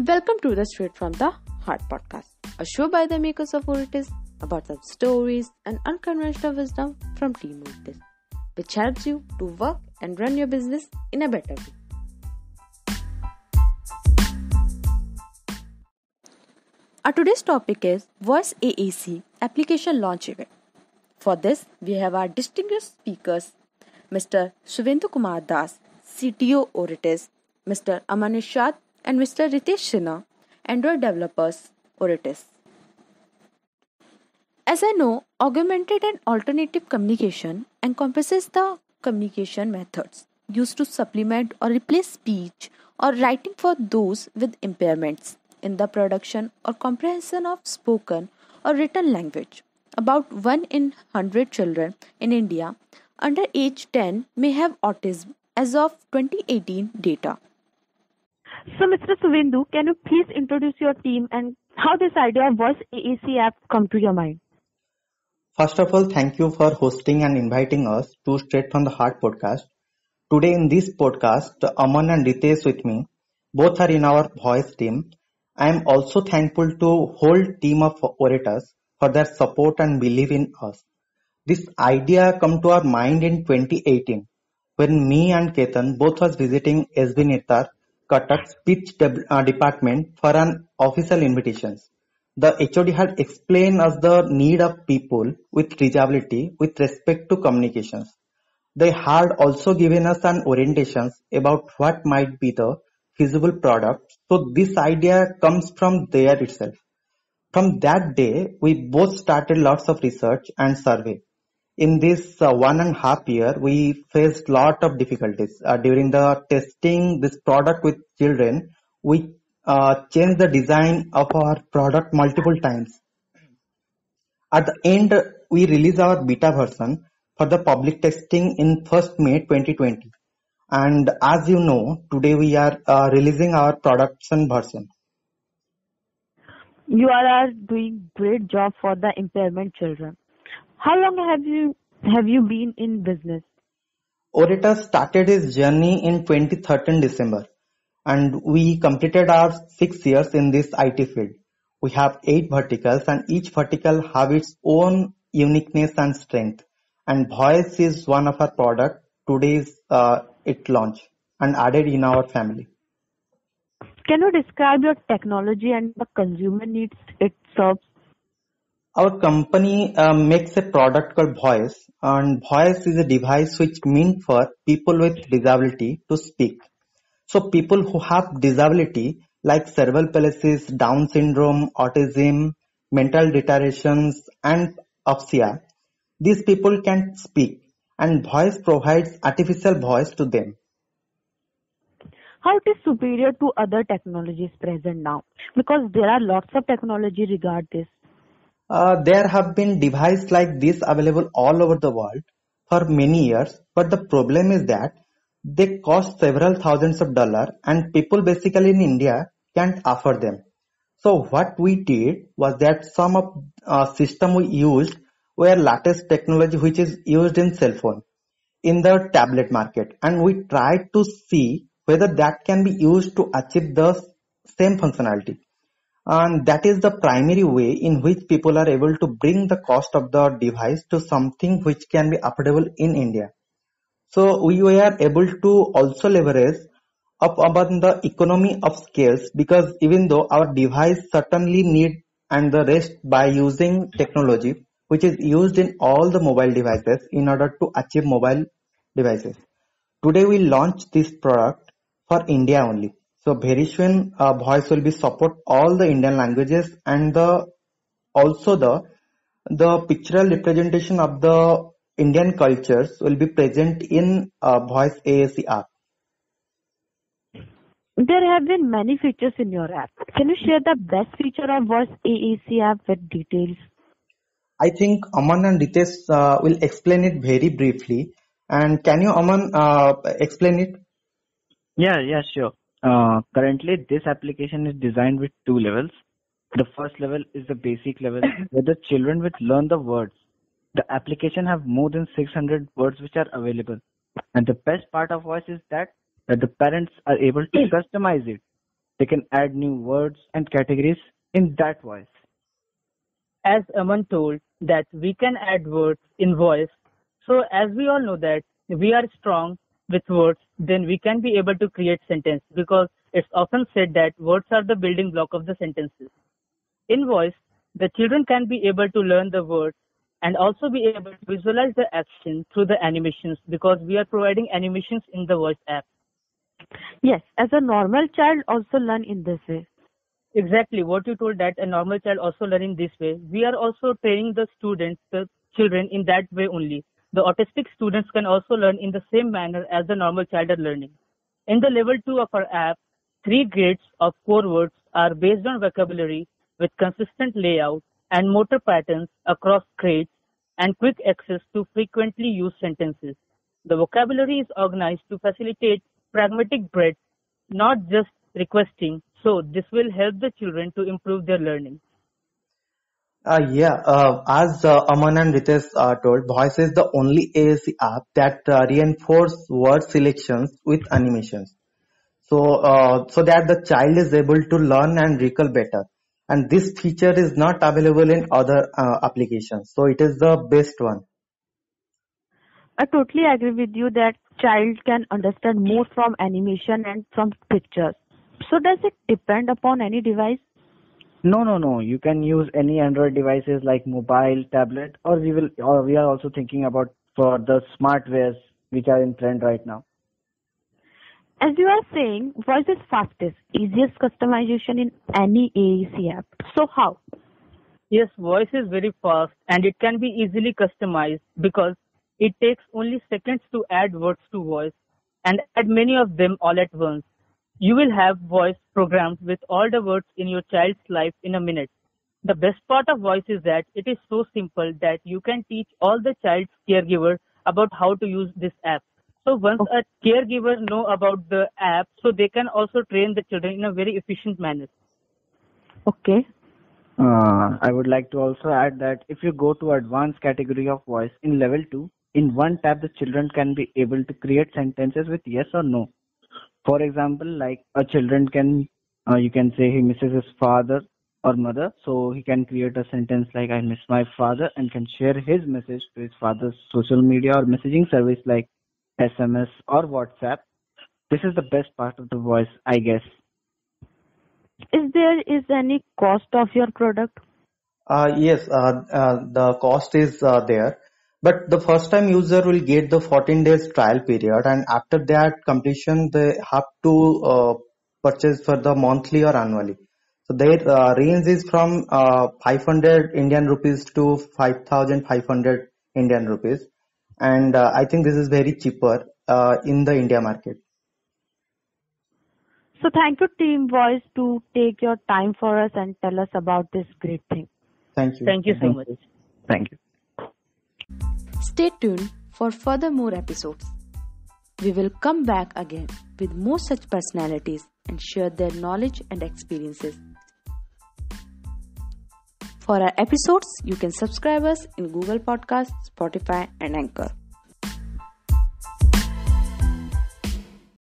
Welcome to the Straight from the Heart podcast, a show by the makers of Oritis about the stories and unconventional wisdom from Team Oritis, which helps you to work and run your business in a better way. Our today's topic is Voice AAC application launch event. For this, we have our distinguished speakers, Mr. Suvendu Kumar Das, CTO Oritis, Mr. Aman Irshad, and Mr. Ritesh Sinha, Android developers, Oritis. As I know, augmented and alternative communication encompasses the communication methods used to supplement or replace speech or writing for those with impairments in the production or comprehension of spoken or written language. About 1 in 100 children in India under age 10 may have autism as of 2018 data. So, Mr. Suvendu, can you please introduce your team and how this idea of Voice AAC app come to your mind? First of all, thank you for hosting and inviting us to Straight from the Heart podcast. Today in this podcast, Aman and Ritesh with me. Both are in our voice team. I am also thankful to whole team of orators for their support and belief in us. This idea come to our mind in 2018 when me and Ketan both was visiting SB Nirtar Cuttack speech department for an official invitation. The HOD had explained us the need of people with disability with respect to communications. They had also given us an orientation about what might be the feasible product. So this idea comes from there itself. From that day, we both started lots of research and survey. In this 1.5 year, we faced lot of difficulties. During the testing this product with children, we changed the design of our product multiple times. At the end, we released our beta version for the public testing in 1st May 2020. And as you know, today we are releasing our production version. You all are doing great job for the impairment children. How long have you been in business? Oritas started his journey in 2013 December, and we completed our 6 years in this IT field. We have 8 verticals, and each vertical have its own uniqueness and strength. And Voice is one of our product. Today is it launch and added in our family. Can you describe your technology and the consumer needs it serves? Our company makes a product called Voice, and Voice is a device which meant for people with disability to speak. So people who have disability like cerebral palsy, Down syndrome, autism, mental retardations and aphasia, these people can speak, and Voice provides artificial voice to them. How it is superior to other technologies present now? Because there are lots of technology regard this. There have been devices like this available all over the world for many years, but the problem is that they cost several thousands of dollars and people basically in India can't afford them. So what we did was that some of system we used were latest technology which is used in cell phone in the tablet market, and we tried to see whether that can be used to achieve the same functionality. And that is the primary way in which people are able to bring the cost of the device to something which can be affordable in India. So we were able to also leverage up upon the economy of scales, because even though our device certainly need and the rest by using technology which is used in all the mobile devices in order to achieve mobile devices. Today we launch this product for India only. So very soon Voice will be support all the Indian languages, and also the pictorial representation of the Indian cultures will be present in Voice AAC app. There have been many features in your app. Can you share the best feature of Voice AAC app with details? I think Aman and Ritesh will explain it very briefly. And can you, Aman, explain it? Yeah, sure. Currently, this application is designed with 2 levels. The first level is the basic level where the children will learn the words. The application have more than 600 words which are available. And the best part of Voice is that the parents are able to customize it. They can add new words and categories in that voice. As Aman told that we can add words in voice. So as we all know that we are strong with words, then we can be able to create sentence because it's often said that words are the building block of the sentences. In voice, the children can be able to learn the words and also be able to visualize the action through the animations because we are providing animations in the voice app. Yes, as a normal child also learn in this way. Exactly what you told that a normal child also learn in this way. We are also training the students, the children in that way only. The autistic students can also learn in the same manner as the normal child are learning. In the level 2 of our app, 3 grades of core words are based on vocabulary with consistent layout and motor patterns across grades and quick access to frequently used sentences. The vocabulary is organized to facilitate pragmatic breadth, not just requesting. So this will help the children to improve their learning. As Aman and Ritesh told, Voice is the only AAC app that reinforce word selections with animations. So that the child is able to learn and recall better. And this feature is not available in other applications. So it is the best one. I totally agree with you that child can understand more from animation and from pictures. So does it depend upon any device? No. You can use any Android devices like mobile, tablet, or we are also thinking about for the smart wares which are in trend right now. As you are saying, voice is fastest, easiest customization in any AEC app. So how? Yes, voice is very fast and it can be easily customized because it takes only seconds to add words to voice and add many of them all at once. You will have voice programmed with all the words in your child's life in a minute. The best part of voice is that it is so simple that you can teach all the child's caregiver about how to use this app. So once a caregiver know about the app, so they can also train the children in a very efficient manner. Okay. I would like to also add that if you go to advanced category of voice in level 2, in one tab the children can be able to create sentences with yes or no. For example, like a children can, you can say he misses his father or mother, so he can create a sentence like I miss my father and can share his message to his father's social media or messaging service like SMS or WhatsApp. This is the best part of the voice, I guess. Is there any cost of your product? Yes, the cost is there. But the first time user will get the 14 days trial period, and after that completion, they have to purchase for the monthly or annually. So their range is from 500 Indian rupees to 5,500 Indian rupees. And I think this is very cheaper in the India market. So thank you, Team Voice, to take your time for us and tell us about this great thing. Thank you. Thank you so much. Thank you. Stay tuned for further more episodes. We will come back again with more such personalities and share their knowledge and experiences. For our episodes, you can subscribe us in Google Podcasts, Spotify and Anchor.